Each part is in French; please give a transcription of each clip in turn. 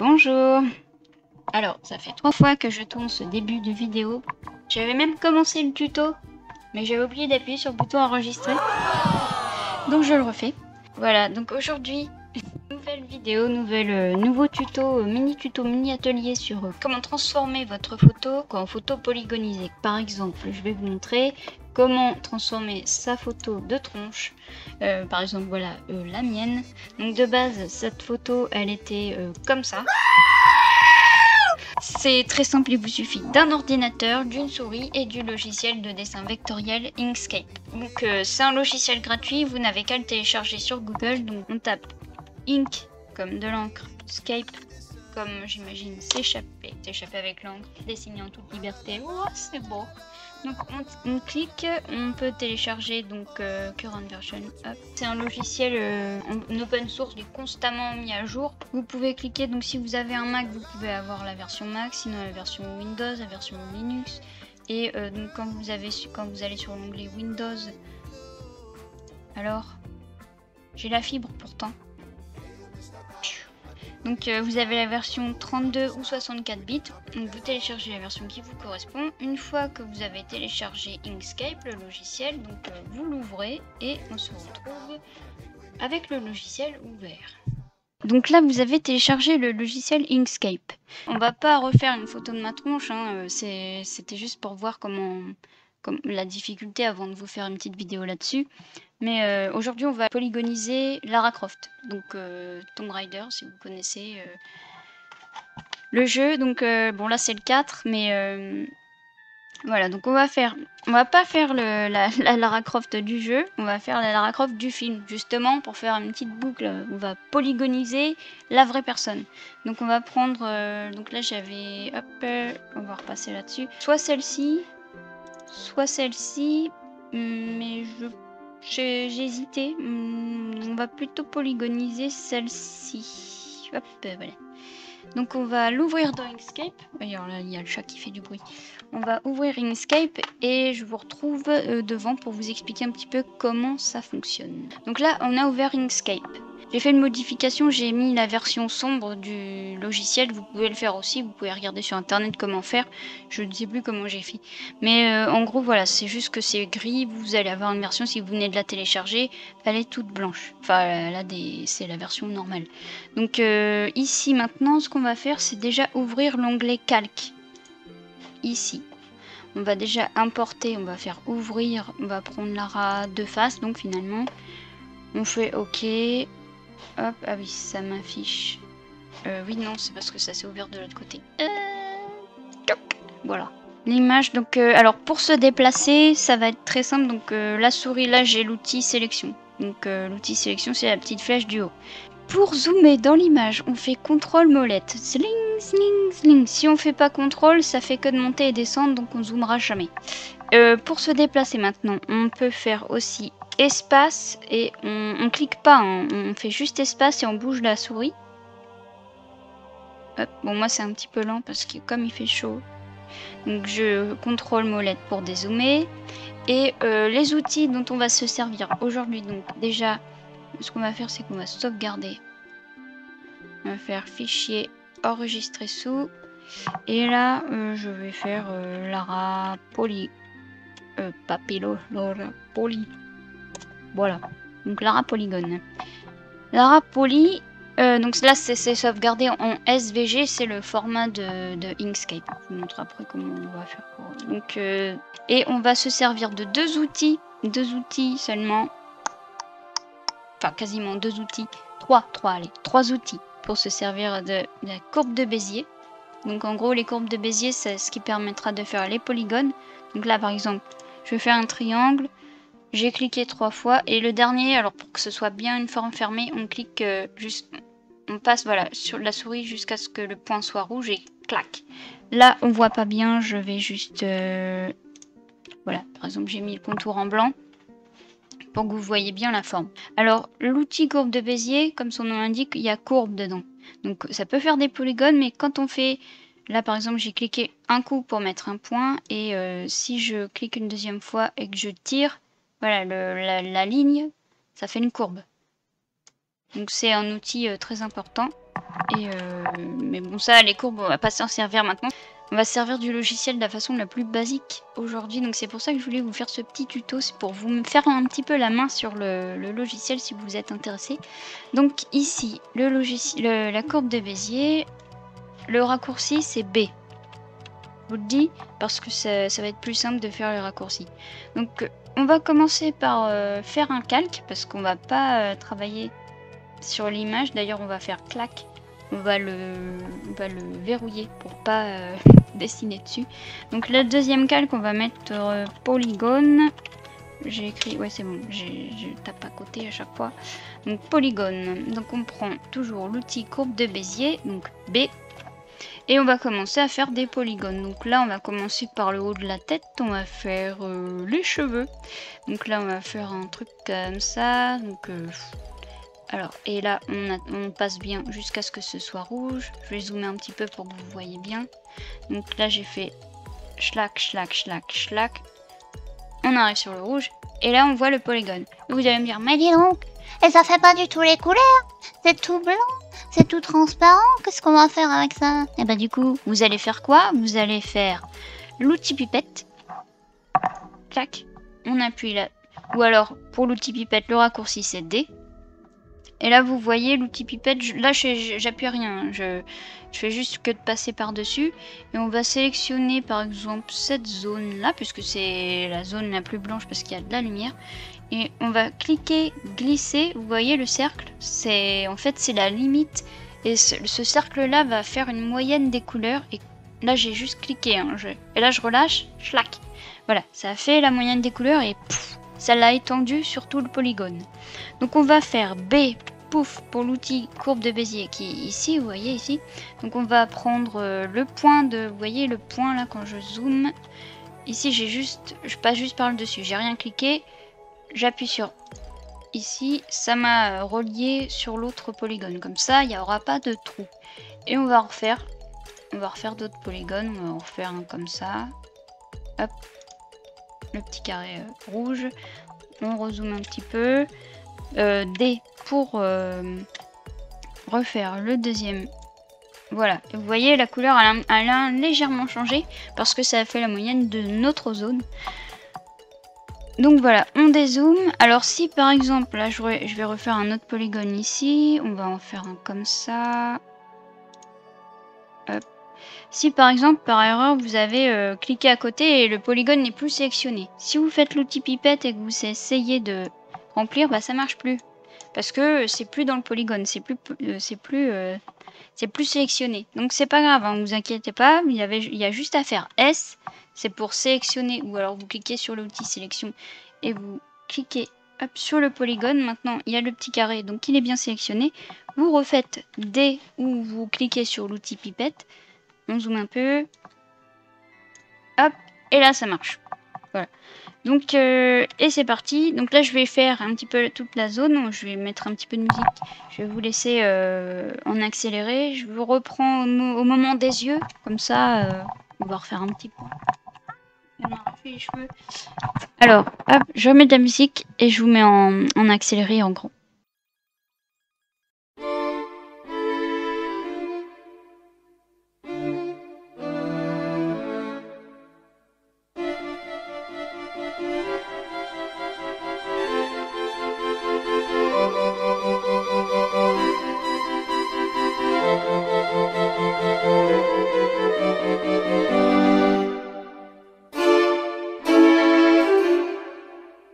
Bonjour. Alors, ça fait 3 fois que je tourne ce début de vidéo. J'avais même commencé le tuto, mais j'avais oublié d'appuyer sur le bouton enregistrer. Donc je le refais. Voilà, donc aujourd'hui, nouvelle vidéo, nouveau tuto, mini tuto, mini atelier sur comment transformer votre photo en photo polygonisée. Par exemple, je vais vous montrer comment transformer sa photo de tronche. Par exemple, voilà la mienne. Donc de base, cette photo, elle était comme ça. C'est très simple, il vous suffit d'un ordinateur, d'une souris et du logiciel de dessin vectoriel Inkscape. Donc c'est un logiciel gratuit, vous n'avez qu'à le télécharger sur Google. Donc on tape Ink comme de l'encre, Scape comme j'imagine s'échapper avec l'encre, dessiner en toute liberté. Oh, c'est beau. Donc on clique, on peut télécharger donc current version. C'est un logiciel en open source, il est constamment mis à jour. Vous pouvez cliquer, donc si vous avez un Mac, vous pouvez avoir la version Mac, sinon la version Windows, la version Linux. Et donc quand vous allez sur l'onglet Windows, alors j'ai la fibre pourtant. Donc vous avez la version 32 ou 64 bits, donc vous téléchargez la version qui vous correspond. Une fois que vous avez téléchargé Inkscape, le logiciel, donc vous l'ouvrez et on se retrouve avec le logiciel ouvert. Donc là vous avez téléchargé le logiciel Inkscape. On va pas refaire une photo de ma tronche, hein, c'était juste pour voir comment la difficulté avant de vous faire une petite vidéo là-dessus. Mais aujourd'hui, on va polygoniser Lara Croft, donc Tomb Raider, si vous connaissez le jeu. Donc bon, là c'est le 4, mais voilà. Donc on va pas faire la Lara Croft du jeu, on va faire la Lara Croft du film, justement pour faire une petite boucle. On va polygoniser la vraie personne. Donc on va prendre, donc là j'avais, hop, on va repasser là-dessus. Soit celle-ci, mais j'ai hésité. On va plutôt polygoniser celle-ci. Hop, voilà. Donc on va l'ouvrir dans Inkscape. D'ailleurs là, il y a le chat qui fait du bruit. On va ouvrir Inkscape et je vous retrouve devant pour vous expliquer un petit peu comment ça fonctionne. Donc là, on a ouvert Inkscape. J'ai fait une modification, j'ai mis la version sombre du logiciel. Vous pouvez le faire aussi, vous pouvez regarder sur internet comment faire. Je ne sais plus comment j'ai fait. Mais en gros, voilà, c'est juste que c'est gris. Vous allez avoir une version, si vous venez de la télécharger, elle est toute blanche. Enfin, là, c'est la version normale. Donc ici, maintenant, ce qu'on va faire, c'est déjà ouvrir l'onglet calque. Ici. On va déjà importer, on va faire ouvrir, on va prendre Lara de face, donc finalement. On fait OK. Hop, ah oui, ça m'affiche. Oui, non, c'est parce que ça s'est ouvert de l'autre côté. Voilà. L'image, donc, alors pour se déplacer, ça va être très simple. Donc, la souris, là, j'ai l'outil sélection. Donc, l'outil sélection, c'est la petite flèche du haut. Pour zoomer dans l'image, on fait CTRL molette. Sling, sling, sling. Si on fait pas CTRL, ça fait que de monter et descendre, donc on zoomera jamais. Pour se déplacer maintenant, on peut faire aussi espace et on clique pas, hein, on fait juste espace et on bouge la souris. Hop, bon moi c'est un petit peu lent parce que comme il fait chaud, donc je contrôle molette pour dézoomer. Et les outils dont on va se servir aujourd'hui, donc déjà ce qu'on va faire c'est qu'on va sauvegarder. On va faire fichier enregistrer sous. Et là je vais faire Lara Poly. Papillo, Lara Poly. Voilà, donc Lara Polygone. Lara Poly, donc là c'est sauvegardé en SVG, c'est le format de Inkscape. Je vous montre après comment on va faire pour. Donc, et on va se servir de deux outils seulement. Enfin, quasiment deux outils. Trois outils pour se servir de la courbe de Bézier. Donc en gros, les courbes de Bézier, c'est ce qui permettra de faire les polygones. Donc là, par exemple, je vais faire un triangle. J'ai cliqué 3 fois et le dernier, alors pour que ce soit bien une forme fermée, on clique on passe voilà sur la souris jusqu'à ce que le point soit rouge et clac. Là, on voit pas bien, je vais juste voilà, par exemple, j'ai mis le contour en blanc pour que vous voyez bien la forme. Alors, l'outil courbe de Bézier, comme son nom l'indique, il y a courbe dedans. Donc ça peut faire des polygones, mais quand on fait là par exemple, j'ai cliqué un coup pour mettre un point et si je clique une deuxième fois et que je tire, voilà, la ligne, ça fait une courbe. Donc c'est un outil très important. Mais bon, ça, les courbes, on va pas s'en servir maintenant. On va se servir du logiciel de la façon la plus basique aujourd'hui. Donc c'est pour ça que je voulais vous faire ce petit tuto. C'est pour vous faire un petit peu la main sur le logiciel si vous êtes intéressé. Donc ici, la courbe de Bézier, le raccourci c'est B. Je vous le dis parce que ça va être plus simple de faire le raccourci. Donc on va commencer par faire un calque parce qu'on va pas travailler sur l'image. D'ailleurs on va faire clac. On va le verrouiller pour pas dessiner dessus. Donc le deuxième calque, on va mettre polygone. J'ai écrit, ouais c'est bon, je tape à côté à chaque fois. Donc polygone. Donc on prend toujours l'outil courbe de Bézier, donc B. Et on va commencer à faire des polygones. Donc là on va commencer par le haut de la tête, on va faire les cheveux. Donc là on va faire un truc comme ça. Donc alors, et là, on passe bien jusqu'à ce que ce soit rouge. Je vais zoomer un petit peu pour que vous voyez bien. Donc là, j'ai fait schlac, schlac, schlac, schlac. On arrive sur le rouge. Et là, on voit le polygone. Vous allez me dire, mais dis donc, Et ça fait pas du tout les couleurs. C'est tout blanc, c'est tout transparent. Qu'est-ce qu'on va faire avec ça? et bah du coup, vous allez faire quoi? Vous allez faire l'outil pipette. Clac. On appuie là. Ou alors, pour l'outil pipette, le raccourci, c'est D. Et là, vous voyez l'outil pipette, là, j'appuie rien. Je fais juste que de passer par-dessus. Et on va sélectionner, par exemple, cette zone-là, puisque c'est la zone la plus blanche parce qu'il y a de la lumière. Et on va cliquer, glisser. Vous voyez le cercle? En fait, c'est la limite. Et ce cercle-là va faire une moyenne des couleurs. Et là, j'ai juste cliqué. Hein, et là, je relâche. Schlac. Voilà, ça a fait la moyenne des couleurs et pouf, ça l'a étendu sur tout le polygone. Donc on va faire B, pouf, pour l'outil courbe de Bézier qui est ici, vous voyez ici. Donc on va prendre le point vous voyez le point là quand je zoome. Ici je passe juste par le dessus, j'ai rien cliqué. J'appuie sur ici, ça m'a relié sur l'autre polygone. Comme ça, il n'y aura pas de trou. Et on va refaire d'autres polygones, on va en refaire un comme ça. Hop. Le petit carré rouge, on rezoome un petit peu, D pour refaire le deuxième, voilà, et vous voyez la couleur elle a légèrement changé parce que ça a fait la moyenne de notre zone. Donc voilà, on dézoome. Alors si par exemple, là je vais refaire un autre polygone ici, on va en faire un comme ça. Hop. Si par exemple par erreur vous avez cliqué à côté et le polygone n'est plus sélectionné, si vous faites l'outil pipette et que vous essayez de remplir, bah ça marche plus parce que c'est plus dans le polygone, c'est plus sélectionné. Donc c'est pas grave, hein, vous inquiétez pas, il y a juste à faire S, c'est pour sélectionner, ou alors vous cliquez sur l'outil sélection et vous cliquez hop, sur le polygone. Maintenant il y a le petit carré, donc il est bien sélectionné. Vous refaites D ou vous cliquez sur l'outil pipette. On zoome un peu. Hop. Et là, ça marche. Voilà. Donc, et c'est parti. Donc là, je vais faire un petit peu toute la zone. Je vais mettre un petit peu de musique. Je vais vous laisser en accéléré. Je vous reprends au moment des yeux. Comme ça, on va refaire un petit peu. Les cheveux. Alors, hop, je remets de la musique et je vous mets en accéléré en grand.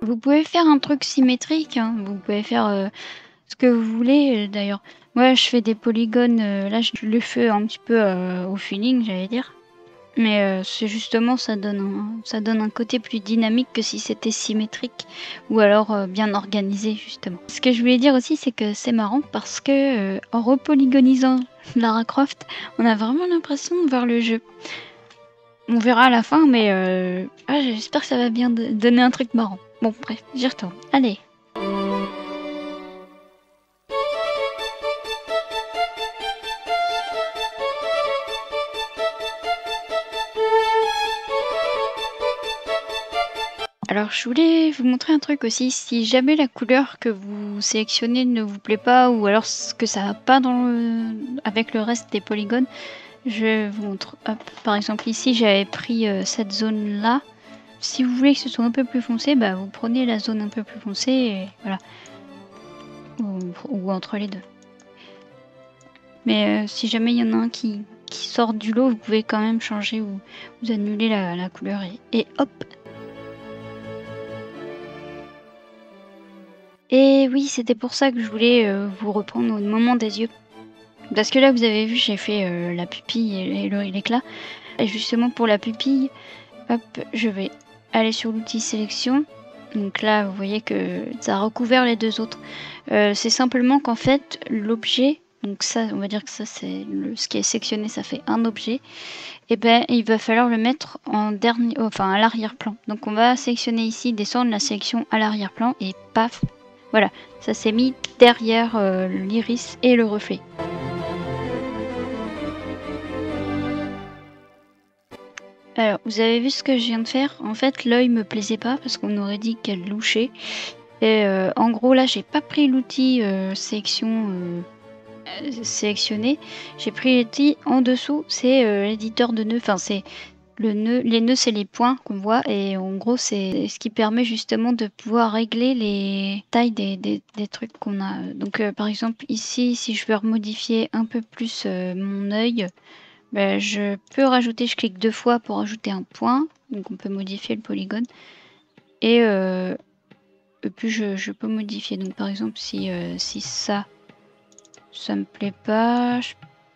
Vous pouvez faire un truc symétrique, hein. Vous pouvez faire ce que vous voulez d'ailleurs. Moi je fais des polygones, là je le fais un petit peu au feeling j'allais dire. Mais c'est justement ça donne un côté plus dynamique que si c'était symétrique ou alors bien organisé justement. Ce que je voulais dire aussi c'est que c'est marrant parce que en repolygonisant Lara Croft, on a vraiment l'impression de voir le jeu. On verra à la fin mais j'espère que ça va bien donner un truc marrant. Bon bref, j'y retourne. Allez. Alors je voulais vous montrer un truc aussi, si jamais la couleur que vous vous sélectionnez ne vous plaît pas ou alors que ça va pas avec le reste des polygones, je vous montre. Hop, par exemple ici j'avais pris cette zone là. Si vous voulez que ce soit un peu plus foncé, bah vous prenez la zone un peu plus foncée et voilà. Ou entre les deux. Mais si jamais il y en a un qui sort du lot, vous pouvez quand même changer ou vous annuler la couleur et hop. Et oui, c'était pour ça que je voulais vous reprendre au moment des yeux. Parce que là, vous avez vu, j'ai fait la pupille et l'éclat. Et justement, pour la pupille, hop, je vais aller sur l'outil sélection. Donc là, vous voyez que ça a recouvert les deux autres. C'est simplement qu'en fait, l'objet, donc ça, on va dire que ça, c'est ce qui est sectionné, ça fait un objet. Et ben, il va falloir le mettre en dernier, enfin à l'arrière-plan. Donc on va sélectionner ici, descendre la sélection à l'arrière-plan et paf, voilà, ça s'est mis derrière l'iris et le reflet. Alors, vous avez vu ce que je viens de faire? En fait, l'œil me plaisait pas parce qu'on aurait dit qu'elle louchait. Et en gros, là, j'ai pas pris l'outil sélectionné. J'ai pris l'outil en dessous, c'est l'éditeur de nœuds. Enfin, c'est le nœud. Les nœuds, c'est les points qu'on voit. Et en gros, c'est ce qui permet justement de pouvoir régler les tailles des trucs qu'on a. Donc, par exemple, ici, si je veux remodifier un peu plus mon œil, ben, je peux rajouter, je clique 2 fois pour ajouter un point. Donc, on peut modifier le polygone. Et puis, je peux modifier. Donc, par exemple, si ça me plaît pas, je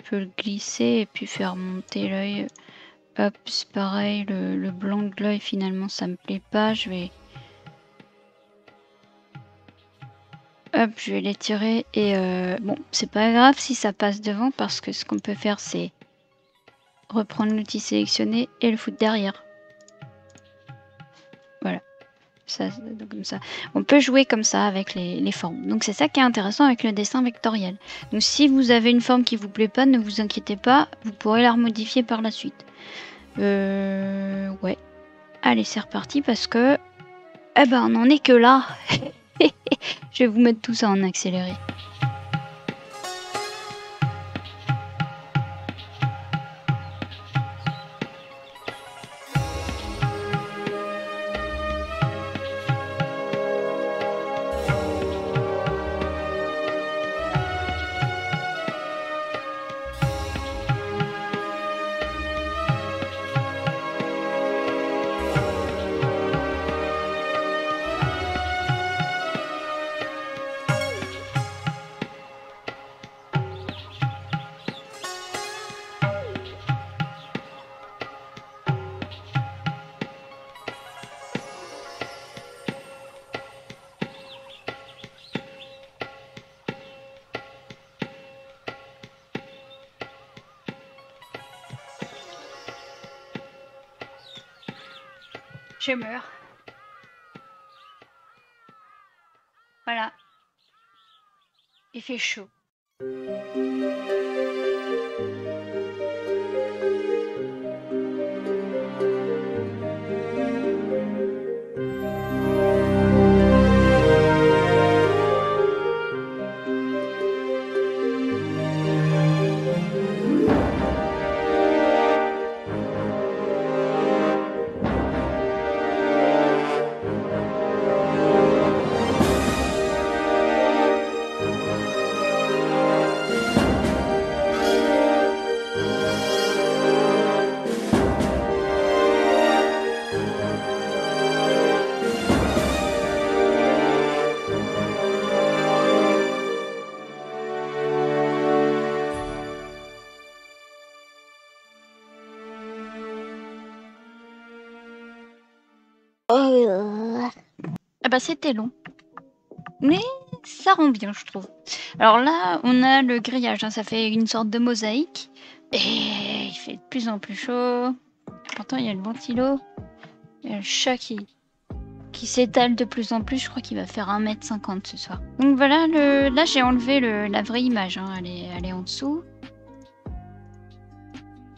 peux le glisser et puis faire monter l'œil. Hop, c'est pareil, le blanc de l'œil finalement ça me plaît pas, je vais l'étirer et bon, c'est pas grave si ça passe devant parce que ce qu'on peut faire c'est reprendre l'outil sélectionné et le foutre derrière. Voilà. Ça, comme ça. On peut jouer comme ça avec les formes. Donc c'est ça qui est intéressant avec le dessin vectoriel. Donc si vous avez une forme qui vous plaît pas, ne vous inquiétez pas, vous pourrez la remodifier par la suite. Ouais. Allez, c'est reparti parce que eh ben on en est que là. Je vais vous mettre tout ça en accéléré. Je meurs. Voilà. Il fait chaud. Ah bah c'était long. Mais ça rend bien, je trouve. Alors là, on a le grillage, hein, ça fait une sorte de mosaïque. Et il fait de plus en plus chaud. Pourtant, il y a le ventilo. Il y a le chat qui s'étale de plus en plus. Je crois qu'il va faire 1m50 ce soir. Donc voilà, là j'ai enlevé la vraie image. Hein. Elle est en dessous.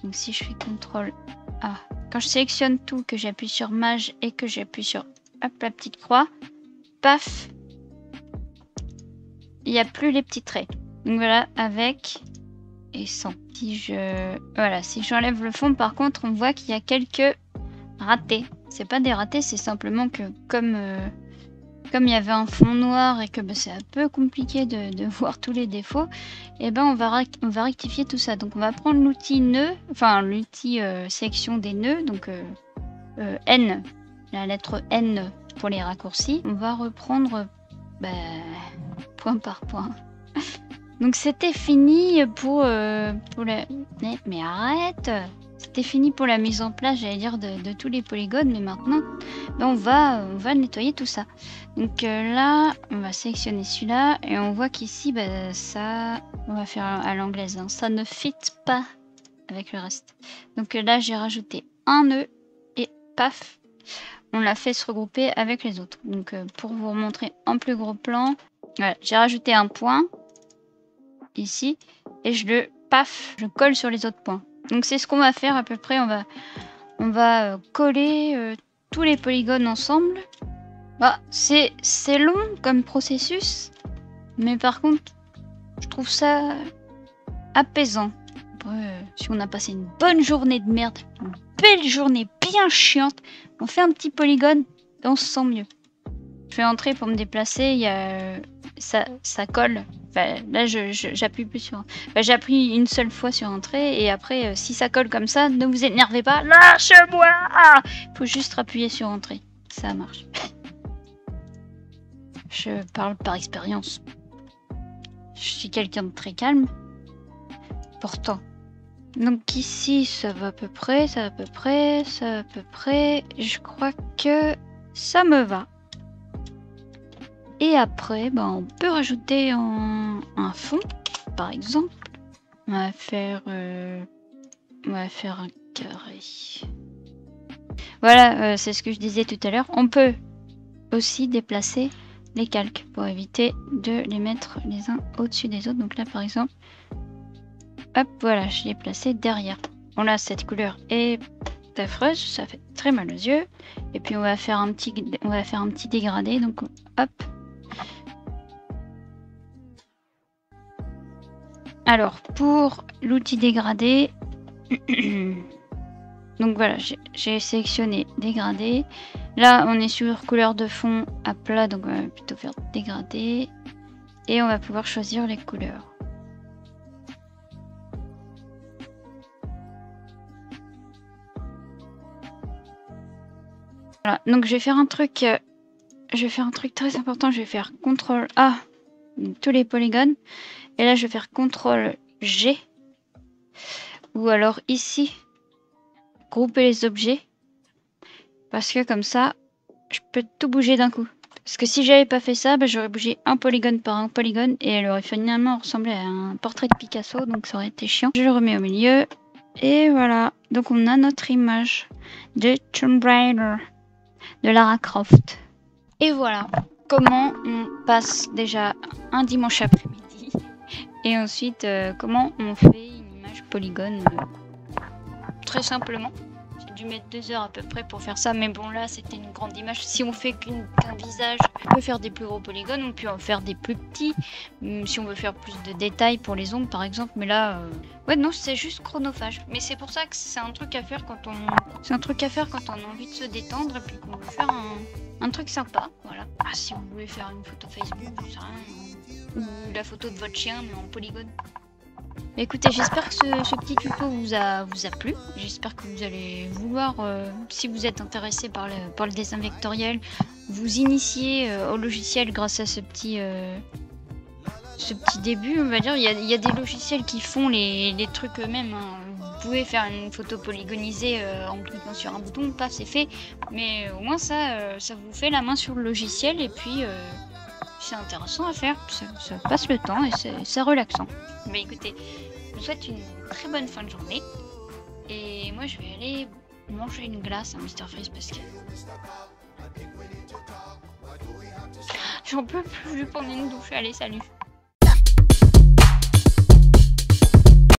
Donc si je fais CTRL A, quand je sélectionne tout, que j'appuie sur Mage et que j'appuie sur hop, la petite croix, paf, il n'y a plus les petits traits. Donc voilà, avec et sans. Si j'enlève le fond, par contre, on voit qu'il y a quelques ratés. C'est pas des ratés, c'est simplement que comme il y avait un fond noir et que c'est un peu compliqué de voir tous les défauts, et ben on va rectifier tout ça. Donc on va prendre l'outil nœud, enfin l'outil sélection des nœuds, donc N, la lettre N pour les raccourcis. On va reprendre point par point. Donc c'était fini pour la... Mais arrête! C'était fini pour la mise en place, j'allais dire, de tous les polygones, mais maintenant, on va nettoyer tout ça. Donc là, on va sélectionner celui-là, et on voit qu'ici, ça, on va faire à l'anglaise, hein, ça ne fit pas avec le reste. Donc là, j'ai rajouté un nœud, et paf, on l'a fait se regrouper avec les autres. Donc pour vous remontrer en plus gros plan, voilà, j'ai rajouté un point, ici, et je colle sur les autres points. Donc c'est ce qu'on va faire à peu près. On va coller tous les polygones ensemble. C'est long comme processus, mais par contre, je trouve ça apaisant. Après, si on a passé une bonne journée de merde, une belle journée bien chiante, on fait un petit polygone et on se sent mieux. Je fais entrer pour me déplacer, il y a ça colle. Enfin, là, j'appuie plus sur... j'appuie une seule fois sur entrée et après, si ça colle comme ça, ne vous énervez pas. Lâche-moi! Faut juste appuyer sur entrée. Ça marche. Je parle par expérience. Je suis quelqu'un de très calme. Pourtant. Donc ici, ça va à peu près, ça va à peu près, ça va à peu près. Je crois que ça me va. Et après, on peut rajouter un fond, par exemple. On va faire un carré. Voilà, c'est ce que je disais tout à l'heure. On peut aussi déplacer les calques pour éviter de les mettre les uns au-dessus des autres. Donc là, par exemple, hop, voilà, je l'ai placé derrière. On a cette couleur est affreuse, ça fait très mal aux yeux. Et puis on va faire un petit dégradé. Donc hop. Alors, pour l'outil dégradé, donc voilà, j'ai sélectionné dégradé. Là, on est sur couleur de fond à plat, donc on va plutôt faire dégradé. Et on va pouvoir choisir les couleurs. Voilà, donc je vais faire un truc très important. Je vais faire CTRL A, tous les polygones. Et là, je vais faire CTRL G. Ou alors ici, grouper les objets. Parce que comme ça, je peux tout bouger d'un coup. Parce que si j'avais pas fait ça, j'aurais bougé un polygone par un polygone. Et elle aurait finalement ressemblé à un portrait de Picasso. Donc ça aurait été chiant. Je le remets au milieu. Et voilà. Donc on a notre image de Tomb Raider. De Lara Croft. Et voilà. Comment on passe déjà un dimanche après-midi. Et ensuite, comment on fait une image polygone très simplement. J'ai dû mettre 2 heures à peu près pour faire ça. Mais bon, là, c'était une grande image. Si on fait qu'un visage, on peut faire des plus gros polygones. On peut en faire des plus petits. Si on veut faire plus de détails pour les ongles, par exemple. Mais là, ouais, non, c'est juste chronophage. Mais c'est pour ça que c'est un truc à faire quand on... C'est un truc à faire quand on a envie de se détendre. Et puis qu'on veut faire un truc sympa. Voilà. Si vous voulez faire une photo Facebook, je sais rien. Ou la photo de votre chien, mais en polygone. Mais écoutez, j'espère que ce petit tuto vous a plu. J'espère que vous allez vouloir, si vous êtes intéressé par le dessin vectoriel, vous initier au logiciel grâce à ce petit début, on va dire. Il y a des logiciels qui font les trucs eux-mêmes. Hein. Vous pouvez faire une photo polygonisée en cliquant sur un bouton, paf, c'est fait. Mais au moins ça vous fait la main sur le logiciel et puis... c'est intéressant à faire, ça passe le temps et c'est relaxant. Mais écoutez, je vous souhaite une très bonne fin de journée. Et moi je vais aller manger une glace à Mr Freeze parce que... J'en peux plus, je vais prendre une douche. Allez, salut!